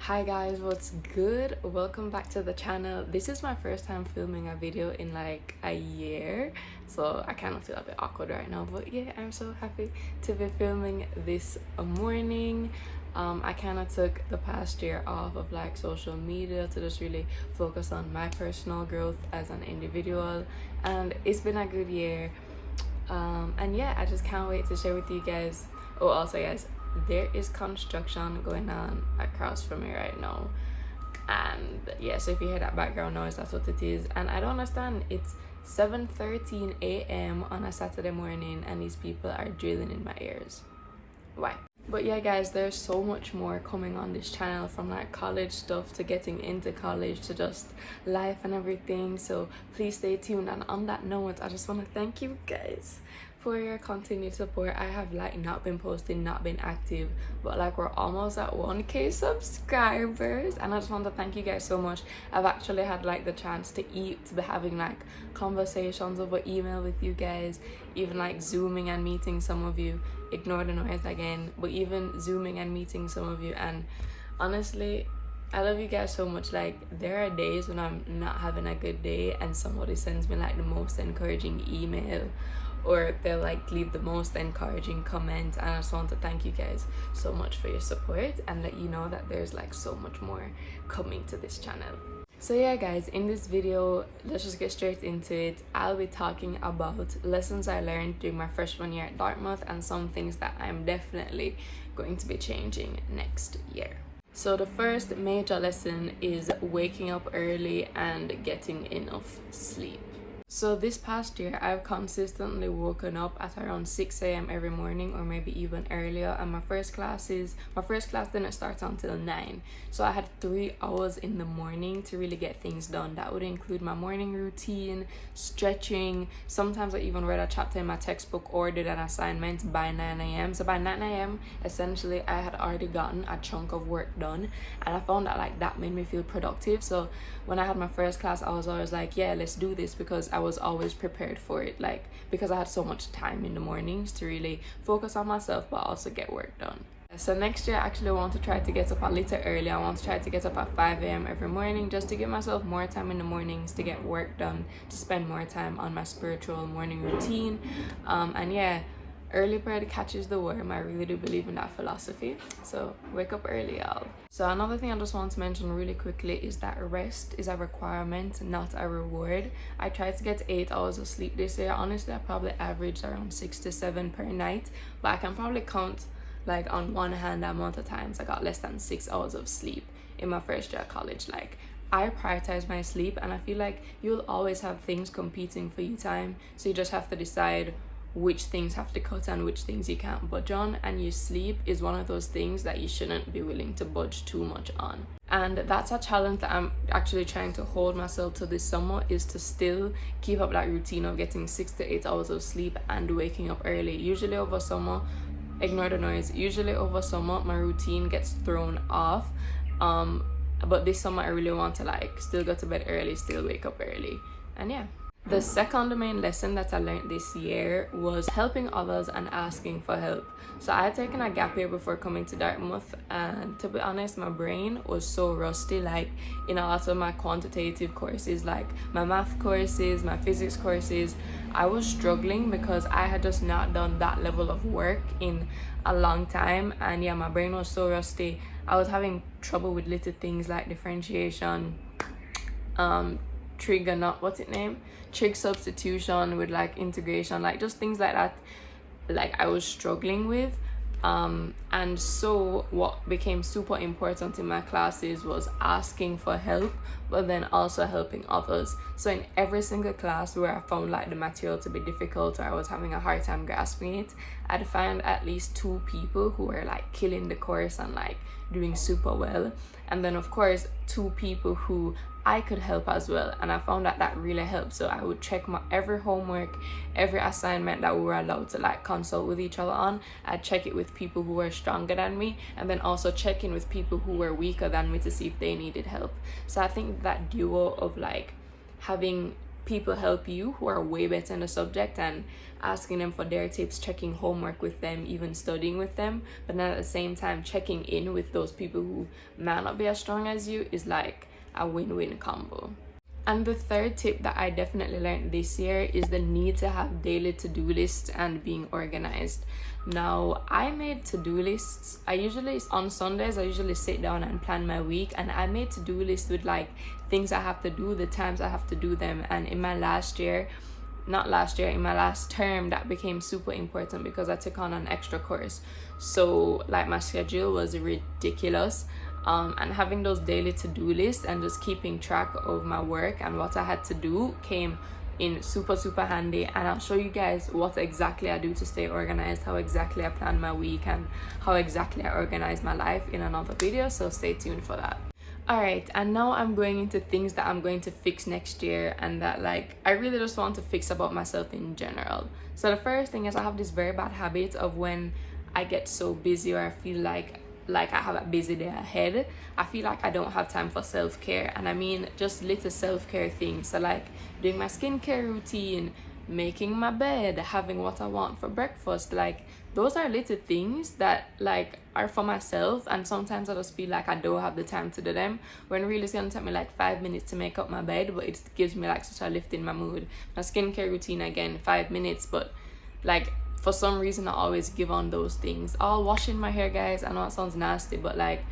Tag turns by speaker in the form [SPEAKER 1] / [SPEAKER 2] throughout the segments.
[SPEAKER 1] Hi guys, what's good? Welcome back to the channel. This is my first time filming a video in like a year, so I kind of feel a bit awkward right now, but yeah, I'm so happy to be filming this morning. I kind of took the past year off of like social media to just really focus on my personal growth as an individual, and it's been a good year. And yeah, I just can't wait to share with you guys. Oh, also guys, there is construction going on across from me right now, and yeah, so if you hear that background noise, that's what it is. And I don't understand, it's 7:13 a.m. on a Saturday morning and these people are drilling in my ears. Why? But yeah guys, there's so much more coming on this channel, from like college stuff to getting into college to just life and everything, so please stay tuned. And on that note, I just want to thank you guys for your continued support. I have like not been posting, not been active, but like we're almost at 1k subscribers, and I just want to thank you guys so much. I've actually had like the chance to be having like conversations over email with you guys, even like zooming and meeting some of you. Ignore the noise again, but even zooming and meeting some of you, and honestly I love you guys so much. Like there are days when I'm not having a good day and somebody sends me like the most encouraging email, or they'll like leave the most encouraging comment, and I just want to thank you guys so much for your support and let you know that there's like so much more coming to this channel. So yeah guys, in this video, let's just get straight into it. I'll be talking about lessons I learned during my freshman year at Dartmouth and some things that I'm definitely going to be changing next year. So the first major lesson is waking up early and getting enough sleep. So this past year, I've consistently woken up at around 6 a.m. every morning, or maybe even earlier. And my first class didn't start until 9. So I had 3 hours in the morning to really get things done. That would include my morning routine, stretching. Sometimes I even read a chapter in my textbook or did an assignment by 9 a.m. So by 9 a.m., essentially, I had already gotten a chunk of work done. And I found that like that made me feel productive. So when I had my first class, I was always like, yeah, let's do this, because I was always prepared for it, like because I had so much time in the mornings to really focus on myself but also get work done. So next year I actually want to try to get up a little early. I want to try to get up at 5 a.m. every morning, just to give myself more time in the mornings to get work done, to spend more time on my spiritual morning routine. And yeah, early bird catches the worm. I really do believe in that philosophy. So wake up early, y'all. So another thing I just want to mention really quickly is that rest is a requirement, not a reward. I tried to get 8 hours of sleep this year. Honestly, I probably averaged around 6 to 7 per night, but I can probably count like on one hand the amount of times I got less than 6 hours of sleep in my first year of college. Like I prioritize my sleep, and I feel like you'll always have things competing for your time, so you just have to decide which things have to cut and which things you can't budge on, and your sleep is one of those things that you shouldn't be willing to budge too much on. And that's a challenge that I'm actually trying to hold myself to this summer, is to still keep up that routine of getting 6 to 8 hours of sleep and waking up early. Usually over summer, ignore the noise, usually over summer my routine gets thrown off, but this summer I really want to like still go to bed early, still wake up early. And yeah, the second main lesson that I learned this year was helping others and asking for help. So I had taken a gap year before coming to Dartmouth, and to be honest, my brain was so rusty. Like in a lot of my quantitative courses, like my math courses, my physics courses, I was struggling because I had just not done that level of work in a long time. And yeah, my brain was so rusty. I was having trouble with little things like differentiation, trig substitution, with like integration, like just things like that, like I was struggling with. And so what became super important in my classes was asking for help, but then also helping others. So in every single class where I found like the material to be difficult, or I was having a hard time grasping it, I'd find at least 2 people who were like killing the course and like doing super well, and then of course 2 people who I could help as well. And I found that that really helped. So I would check my every homework, every assignment that we were allowed to like consult with each other on, I'd check it with people who were stronger than me, and then also check in with people who were weaker than me to see if they needed help. So I think that duo of like having people help you who are way better in the subject and asking them for their tips, checking homework with them, even studying with them, but then at the same time checking in with those people who might not be as strong as you is like a win-win combo. And the third tip that I definitely learned this year is the need to have daily to-do lists and being organized. Now, I made to-do lists. On Sundays, I usually sit down and plan my week, and I made to-do lists with like things I have to do, the times I have to do them. And in my last term, that became super important because I took on an extra course. So like my schedule was ridiculous. And having those daily to-do lists and just keeping track of my work and what I had to do came in super handy. And I'll show you guys what exactly I do to stay organized, how exactly I plan my week, and how exactly I organize my life in another video, so stay tuned for that. Alright, and now I'm going into things that I'm going to fix next year and that like I really just want to fix about myself in general. So the first thing is I have this very bad habit of when I get so busy or I feel like I have a busy day ahead, I feel like I don't have time for self-care. And I mean just little self-care things, so like doing my skincare routine, making my bed, having what I want for breakfast. Like those are little things that like are for myself, and sometimes I just feel like I don't have the time to do them, when really it's gonna take me like 5 minutes to make up my bed, but it gives me like such a lift in my mood. My skincare routine, again, 5 minutes, but like for some reason I always give on those things. Washing my hair, guys, I know it sounds nasty, but like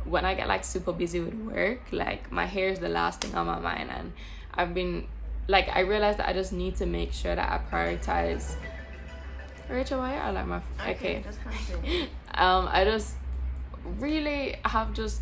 [SPEAKER 1] when I get like super busy with work, like my hair is the last thing on my mind, and I've been like, I realized that I just need to make sure that I prioritize. Rachel, why are like my okay just I just really have just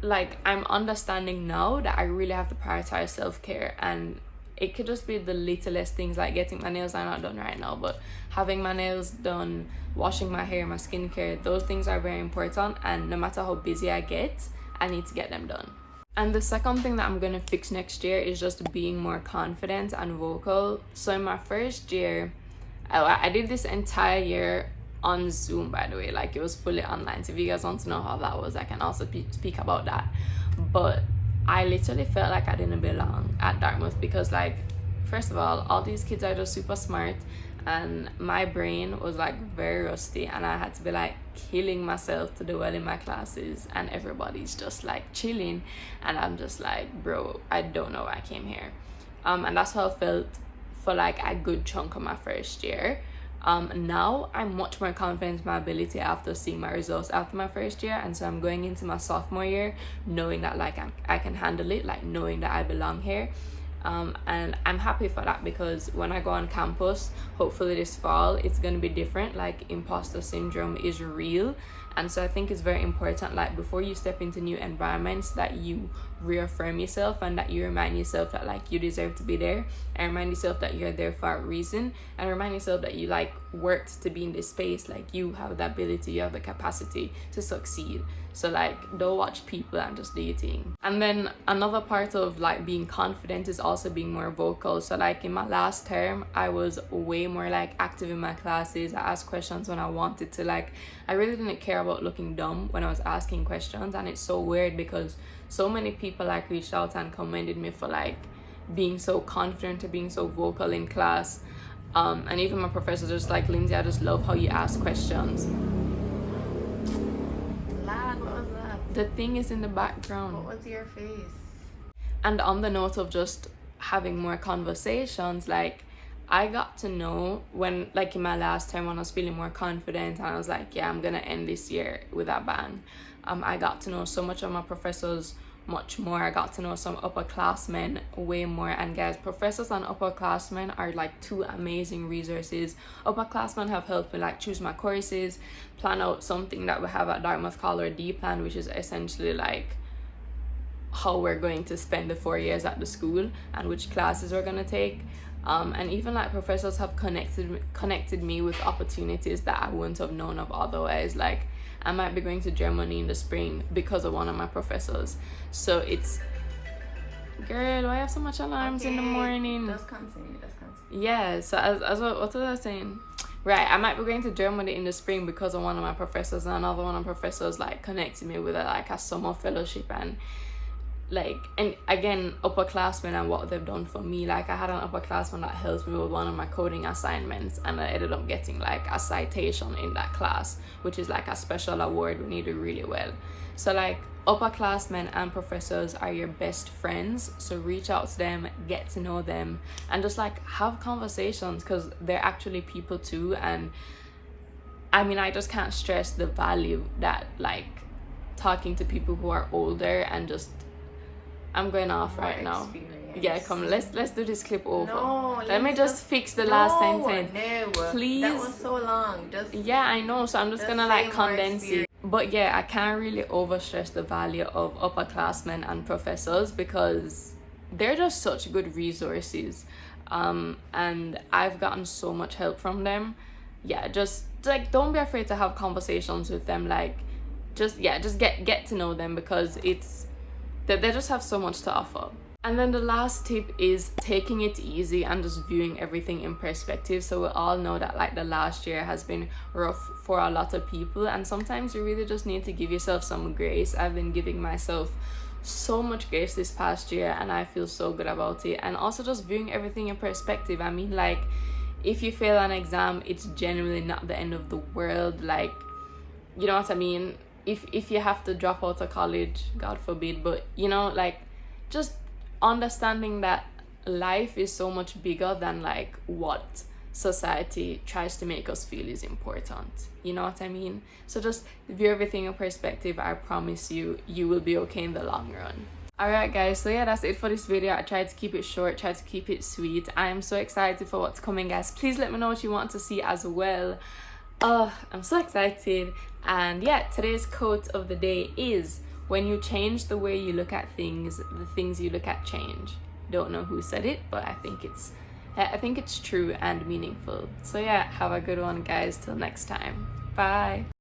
[SPEAKER 1] like, I'm understanding now that I really have to prioritize self-care, and it could just be the littlest things like getting my nails are not done right now, but having my nails done, washing my hair, my skincare, those things are very important, and no matter how busy I get, I need to get them done. And the second thing that I'm gonna fix next year is just being more confident and vocal. So in my first year, I did this entire year on Zoom, by the way, like it was fully online. So if you guys want to know how that was, I can also speak about that. But I literally felt like I didn't belong at Dartmouth because, like, first of all these kids are just super smart, and my brain was like very rusty, and I had to be like killing myself to do well in my classes, and everybody's just like chilling, and I'm just like, bro, I don't know why I came here. And that's how I felt for like a good chunk of my first year. Now I'm much more confident in my ability after seeing my results after my first year, and so I'm going into my sophomore year knowing that like I can handle it, like knowing that I belong here. And I'm happy for that, because when I go on campus, hopefully this fall, it's going to be different. Like imposter syndrome is real, and so I think it's very important, like before you step into new environments, that you reaffirm yourself and that you remind yourself that like you deserve to be there, and remind yourself that you're there for a reason, and remind yourself that you like worked to be in this space, like you have the ability, you have the capacity to succeed. So like don't watch people and just do your thing. And then another part of like being confident is also being more vocal. So like in my last term, I was way more like active in my classes. I asked questions when I wanted to. Like I really didn't care about looking dumb when I was asking questions, and it's so weird because so many people like reached out and commended me for like being so confident or being so vocal in class. And even my professors just like, Lindsay, I just love how you ask questions. The thing is in the background.
[SPEAKER 2] What was your face?
[SPEAKER 1] And on the note of just having more conversations, like I got to know when, like in my last time when I was feeling more confident and I was like, yeah, I'm gonna end this year with a bang. I got to know so much of my professors much more. I got to know some upperclassmen way more. And guys, professors and upperclassmen are like two amazing resources. Upperclassmen have helped me like choose my courses, plan out something that we have at Dartmouth called our D plan, which is essentially like how we're going to spend the 4 years at the school and which classes we're gonna take. And even like professors have connected me with opportunities that I wouldn't have known of otherwise. Like I might be going to Germany in the spring because of one of my professors. So it's, girl, why I have so much alarms in the morning?
[SPEAKER 2] Just continue.
[SPEAKER 1] Yeah, so as what was I saying? Right, I might be going to Germany in the spring because of one of my professors, and another one of my professors like connected me with a summer fellowship. And like, and again, upperclassmen and what they've done for me. Like, I had an upperclassman that helped me with one of my coding assignments, and I ended up getting like a citation in that class, which is like a special award when you do really well. So like, upperclassmen and professors are your best friends, so reach out to them, get to know them, and just like have conversations, because they're actually people too. And I mean, I just can't stress the value that like talking to people who are older and just, I'm going off right now. Yeah, come, let's do this clip over.
[SPEAKER 2] No,
[SPEAKER 1] let me just fix the last sentence.
[SPEAKER 2] No,
[SPEAKER 1] please.
[SPEAKER 2] That was so long. Just,
[SPEAKER 1] yeah, I know, so I'm just gonna like condense it. But yeah, I can't really overstress the value of upperclassmen and professors, because they're just such good resources, and I've gotten so much help from them. Yeah, just like, don't be afraid to have conversations with them. Like, just get to know them, because it's they just have so much to offer. And then the last tip is taking it easy and just viewing everything in perspective. So we all know that like the last year has been rough for a lot of people, and sometimes you really just need to give yourself some grace. I've been giving myself so much grace this past year, and I feel so good about it. And also just viewing everything in perspective. I mean, like, if you fail an exam, it's generally not the end of the world. Like, you know what I mean? If you have to drop out of college, God forbid, but you know, like, just understanding that life is so much bigger than like what society tries to make us feel is important. You know what I mean? So just view everything in perspective. I promise you will be okay in the long run. Alright guys, so yeah, that's it for this video. I tried to keep it short, tried to keep it sweet. I am so excited for what's coming, guys. Please let me know what you want to see as well. I'm so excited. And yeah, today's quote of the day is, when you change the way you look at things, the things you look at change. Don't know who said it, but I think it's true and meaningful. So yeah, have a good one guys, till next time. Bye.